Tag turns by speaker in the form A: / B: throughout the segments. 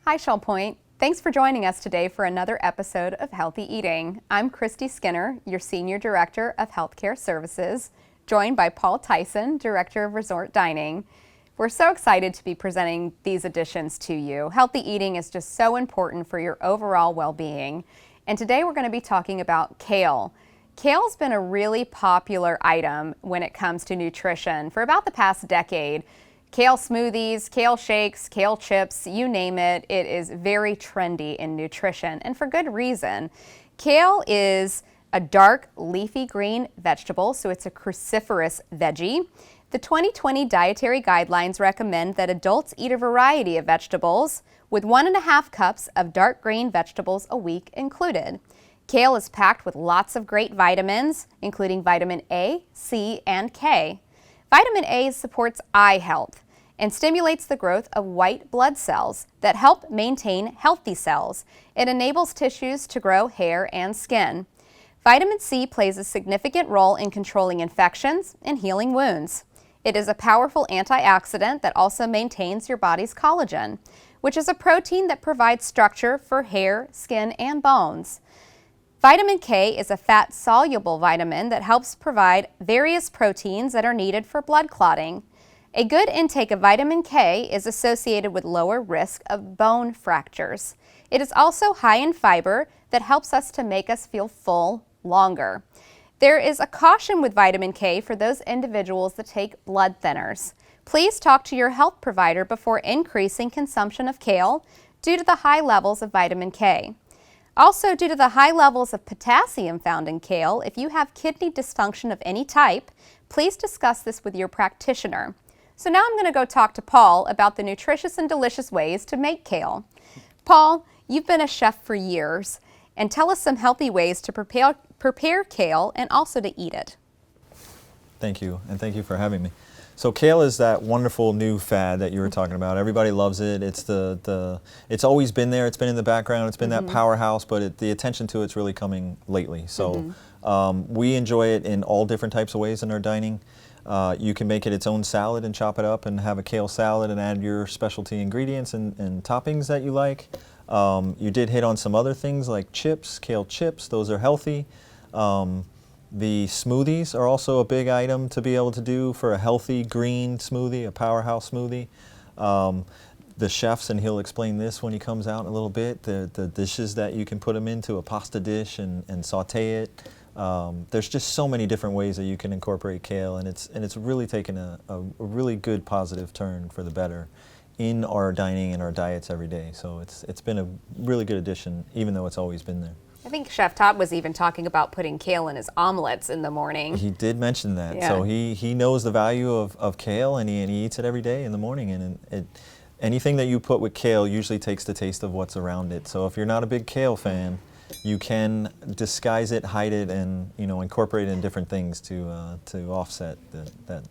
A: Hi, Shell Point. Thanks for joining us today for another episode of Healthy Eating. I'm Christy Skinner, your Senior Director of Healthcare Services, joined by Paul Tyson, Director of Resort Dining. We're so excited to be presenting these additions to you. Healthy eating is just so important for your overall well-being. And today we're going to be talking about kale. Kale's been a really popular item when it comes to nutrition for about the past decade. Kale smoothies, kale shakes, kale chips, you name it, it is very trendy in nutrition, and for good reason. Kale is a dark leafy green vegetable, so it's a cruciferous veggie. The 2020 dietary guidelines recommend that adults eat a variety of vegetables, with 1.5 cups of dark green vegetables a week included. Kale is packed with lots of great vitamins, including vitamin A, C, and K. Vitamin A supports eye health and stimulates the growth of white blood cells that help maintain healthy cells. It enables tissues to grow hair and skin. Vitamin C plays a significant role in controlling infections and healing wounds. It is a powerful antioxidant that also maintains your body's collagen, which is a protein that provides structure for hair, skin, and bones. Vitamin K is a fat-soluble vitamin that helps provide various proteins that are needed for blood clotting. A good intake of vitamin K is associated with lower risk of bone fractures. It is also high in fiber that helps us to make us feel full longer. There is a caution with vitamin K for those individuals that take blood thinners. Please talk to your health provider before increasing consumption of kale due to the high levels of vitamin K. Also, due to the high levels of potassium found in kale, if you have kidney dysfunction of any type, please discuss this with your practitioner. So now I'm going to go talk to Paul about the nutritious and delicious ways to make kale. Paul, you've been a chef for years, and tell us some healthy ways to prepare kale and also to eat it.
B: Thank you, and thank you for having me. So kale is that wonderful new fad that you were talking about. Everybody loves it. It's it's always been there. It's been in the background. It's been that powerhouse, but the attention to it's really coming lately. So we enjoy it in all different types of ways in our dining. You can make it its own salad and chop it up and have a kale salad and add your specialty ingredients and toppings that you like. You did hit on some other things like chips, kale chips. Those are healthy. The smoothies are also a big item to be able to do for a healthy green smoothie, a powerhouse smoothie. The chefs, and he'll explain this when he comes out in a little bit, the dishes that you can put them into a pasta dish and saute it. There's just so many different ways that you can incorporate kale, and it's really taken a really good positive turn for the better in our dining and our diets every day. So it's been a really good addition, even though it's always been there.
A: I think Chef Todd was even talking about putting kale in his omelets in the morning.
B: He did mention that.
A: Yeah.
B: So he knows the value of kale, and he eats it every day in the morning. And anything that you put with kale usually takes the taste of what's around it. So if you're not a big kale fan, you can disguise it, hide it, and incorporate it in different things to offset that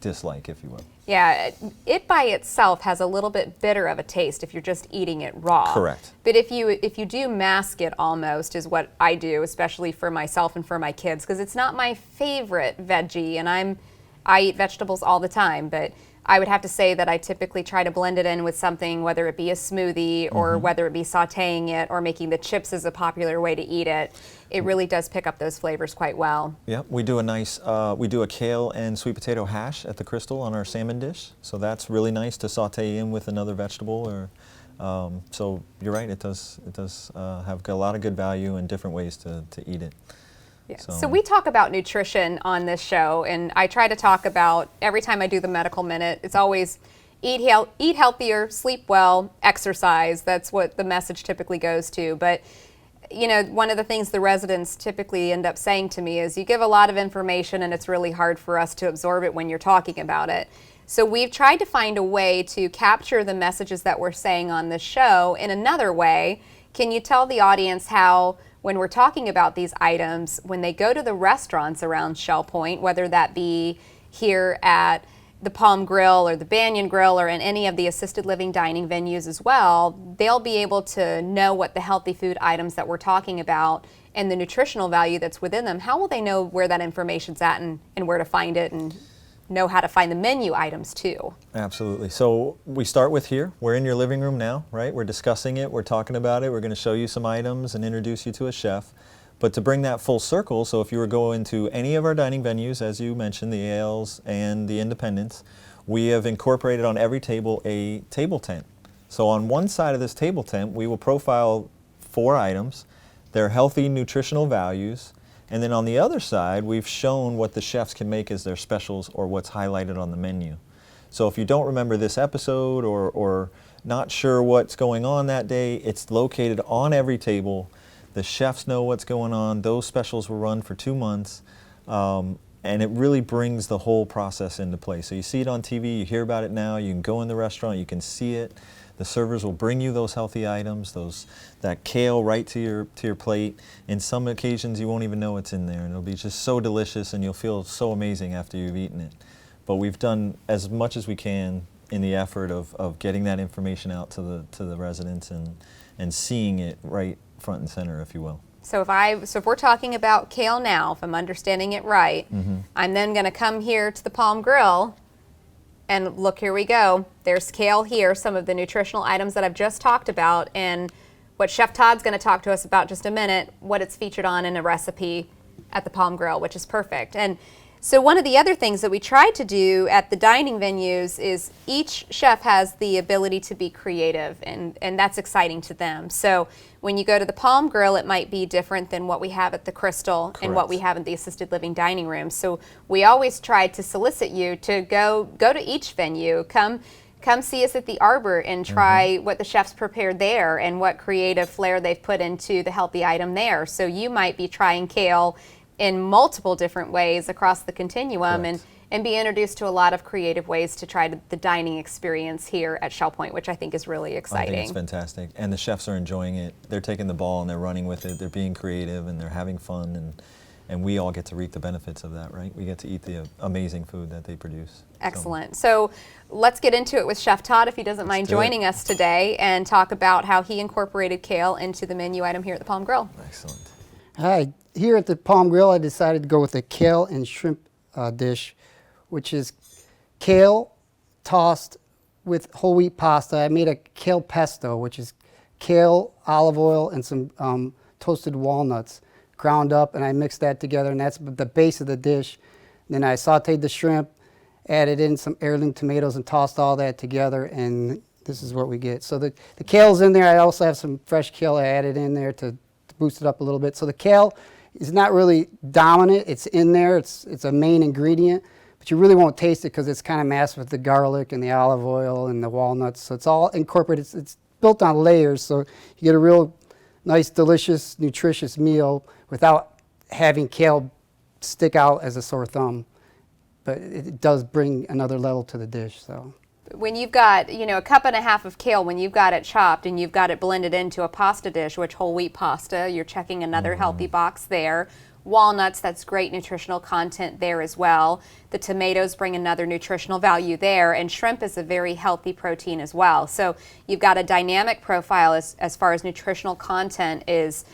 B: dislike, if you will.
A: Yeah, it by itself has a little bit bitter of a taste if you're just eating it raw.
B: Correct.
A: But if you do mask it almost, is what I do, especially for myself and for my kids, because it's not my favorite veggie, and I eat vegetables all the time, but I would have to say that I typically try to blend it in with something, whether it be a smoothie or whether it be sauteing it or making the chips is a popular way to eat it. It really does pick up those flavors quite well.
B: Yeah, we do a kale and sweet potato hash at the Crystal on our salmon dish. So that's really nice to saute in with another vegetable. So you're right, it does have a lot of good value and different ways to eat it.
A: Yeah. So we talk about nutrition on this show, and I try to talk about, every time I do the Medical Minute, it's always eat healthier, sleep well, exercise. That's what the message typically goes to. But one of the things the residents typically end up saying to me is, you give a lot of information and it's really hard for us to absorb it when you're talking about it. So we've tried to find a way to capture the messages that we're saying on this show in another way. Can you tell the audience how, when we're talking about these items, when they go to the restaurants around Shell Point, whether that be here at the Palm Grill or the Banyan Grill or in any of the assisted living dining venues as well, they'll be able to know what the healthy food items that we're talking about and the nutritional value that's within them. How will they know where that information's at and where to find it? And know how to find the menu items too.
B: Absolutely. So we start with here. We're in your living room now, right? We're discussing it, we're talking about it, we're going to show you some items and introduce you to a chef. But to bring that full circle, so if you were going to any of our dining venues, as you mentioned, the Ales and the Independents, we have incorporated on every table a table tent. So on one side of this table tent, we will profile 4 items, their healthy nutritional values, and then on the other side, we've shown what the chefs can make as their specials or what's highlighted on the menu. So if you don't remember this episode or not sure what's going on that day, it's located on every table. The chefs know what's going on. Those specials will run for 2 months. And it really brings the whole process into play. So you see it on TV, you hear about it now, you can go in the restaurant, you can see it. The servers will bring you those healthy items, that kale right to your plate. In some occasions you won't even know it's in there, and it'll be just so delicious and you'll feel so amazing after you've eaten it. But we've done as much as we can in the effort of getting that information out to the residents and seeing it right front and center, if you will.
A: So if we're talking about kale now, if I'm understanding it right, I'm then going to come here to the Palm Grill and look, here we go. There's kale here, some of the nutritional items that I've just talked about, and what Chef Todd's going to talk to us about just a minute, what it's featured on in a recipe at the Palm Grill, which is perfect. And so one of the other things that we try to do at the dining venues is each chef has the ability to be creative, and that's exciting to them. So when you go to the Palm Grill, it might be different than what we have at the Crystal. Correct. And what we have in the assisted living dining room. So we always try to solicit you to go to each venue, come see us at the Arbor and try what the chefs prepared there and what creative flair they've put into the healthy item there. So you might be trying kale in multiple different ways across the continuum and be introduced to a lot of creative ways to try the dining experience here at Shell Point, which I think is really exciting.
B: I think it's fantastic. And the chefs are enjoying it. They're taking the ball and they're running with it. They're being creative and they're having fun, and we all get to reap the benefits of that, right? We get to eat the amazing food that they produce.
A: Excellent. So let's get into it with Chef Todd, if he doesn't mind joining us today, and talk about how he incorporated kale into the menu item here at the Palm Grill.
B: Excellent.
C: Hi, here at the Palm Grill, I decided to go with a kale and shrimp dish, which is kale tossed with whole wheat pasta. I made a kale pesto, which is kale, olive oil, and some toasted walnuts ground up, and I mixed that together, and that's the base of the dish. Then I sauteed the shrimp, added in some heirloom tomatoes, and tossed all that together, and this is what we get. So the kale's in there. I also have some fresh kale I added in there to boost it up a little bit. So the kale is not really dominant. It's in there. It's a main ingredient, but you really won't taste it because it's kind of masked with the garlic and the olive oil and the walnuts. So it's all incorporated. It's built on layers, so you get a real nice, delicious, nutritious meal without having kale stick out as a sore thumb. But it does bring another level to the dish. So
A: when you've got, a cup and a half of kale, when you've got it chopped and you've got it blended into a pasta dish, which whole wheat pasta, you're checking another healthy box there. Walnuts, that's great nutritional content there as well. The tomatoes bring another nutritional value there, and shrimp is a very healthy protein as well. So you've got a dynamic profile as far as nutritional content is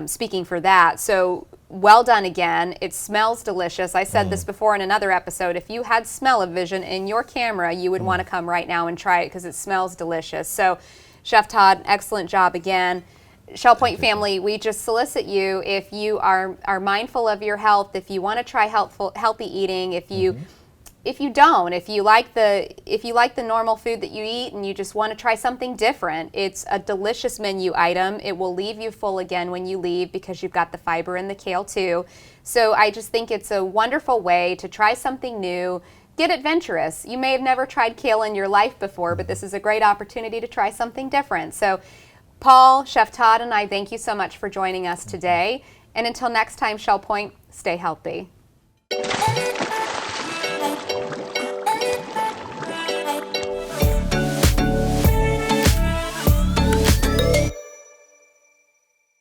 A: speaking for that. So well done again. It smells delicious. I said this before in another episode. If you had smell-o-vision in your camera, you would want to come right now and try it because it smells delicious. So Chef Todd, excellent job again. Shell Point family, we just solicit you, if you are mindful of your health, if you want to try healthy eating, if you like the normal food that you eat and you just want to try something different, it's a delicious menu item. It will leave you full again when you leave because you've got the fiber in the kale too. So I just think it's a wonderful way to try something new. Get adventurous. You may have never tried kale in your life before, but this is a great opportunity to try something different. So Paul, Chef Todd, and I thank you so much for joining us today. And until next time, Shell Point, stay healthy.